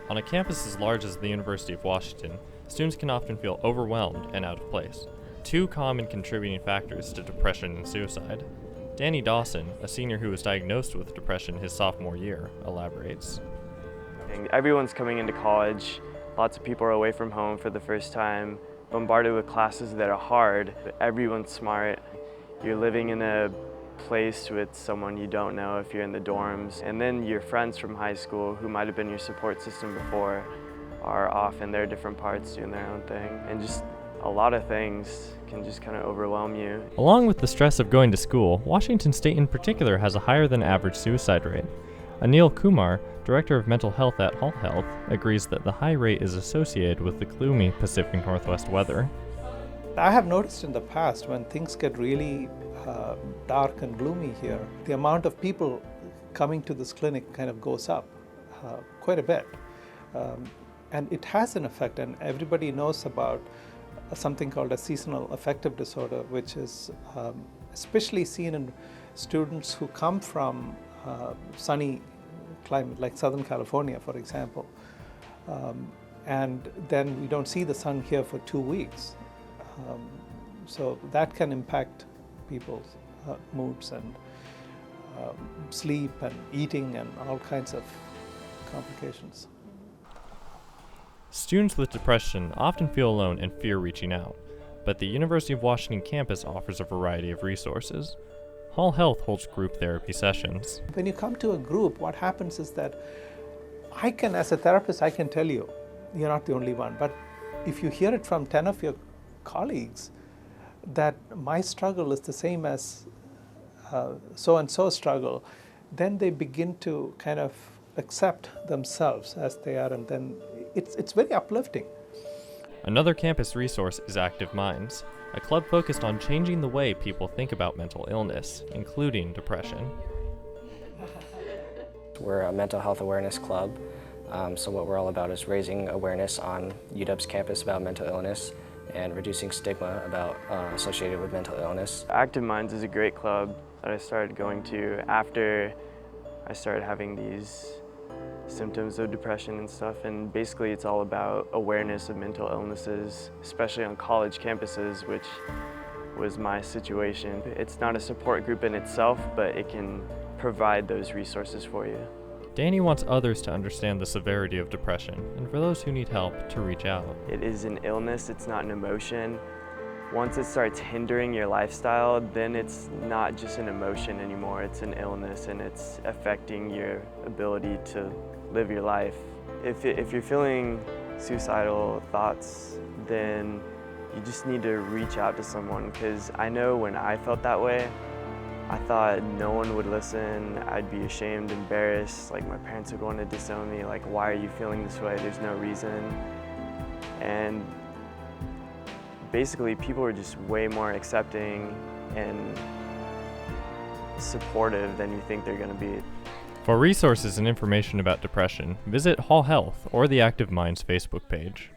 On a campus as large as the University of Washington, students can often feel overwhelmed and out of place. Two common contributing factors to depression and suicide. Danny Dawson, a senior who was diagnosed with depression his sophomore year, elaborates. Everyone's coming into college. Lots of people are away from home for the first time, bombarded with classes that are hard. Everyone's smart. You're living in a place with someone you don't know if you're in the dorms. And then your friends from high school, who might have been your support system before, are off in their different parts doing their own thing. And just a lot of things can just kind of overwhelm you. Along with the stress of going to school, Washington State in particular has a higher than average suicide rate. Anil Kumar, director of mental health at Hall Health, agrees that the high rate is associated with the gloomy Pacific Northwest weather. I have noticed in the past when things get really dark and gloomy here, the amount of people coming to this clinic kind of goes up quite a bit. And it has an effect, and everybody knows about something called a seasonal affective disorder, which is especially seen in students who come from sunny climate like Southern California, for example. And then we don't see the sun here for 2 weeks. So that can impact people's moods and sleep and eating and all kinds of complications. Students with depression often feel alone and fear reaching out, but the University of Washington campus offers a variety of resources. Hall Health holds group therapy sessions. When you come to a group, what happens is that as a therapist, I can tell you, you're not the only one, but if you hear it from 10 of your colleagues, that my struggle is the same as so-and-so struggle, then they begin to kind of accept themselves as they are, and then it's very uplifting. Another campus resource is Active Minds, a club focused on changing the way people think about mental illness, including depression. We're a mental health awareness club, so what we're all about is raising awareness on UW's campus about mental illness and reducing stigma associated with mental illness. Active Minds is a great club that I started going to after I started having these symptoms of depression and stuff, and basically it's all about awareness of mental illnesses, especially on college campuses, which was my situation. It's not a support group in itself, but it can provide those resources for you. Danny wants others to understand the severity of depression, and for those who need help, to reach out. It is an illness, it's not an emotion. Once it starts hindering your lifestyle, then it's not just an emotion anymore, it's an illness, and it's affecting your ability to live your life. If you're feeling suicidal thoughts, then you just need to reach out to someone, because I know when I felt that way, I thought no one would listen, I'd be ashamed, embarrassed, like my parents would want to disown me, like, why are you feeling this way, there's no reason. And basically people were just way more accepting and supportive than you think they're going to be. For resources and information about depression, visit Hall Health or the Active Minds Facebook page.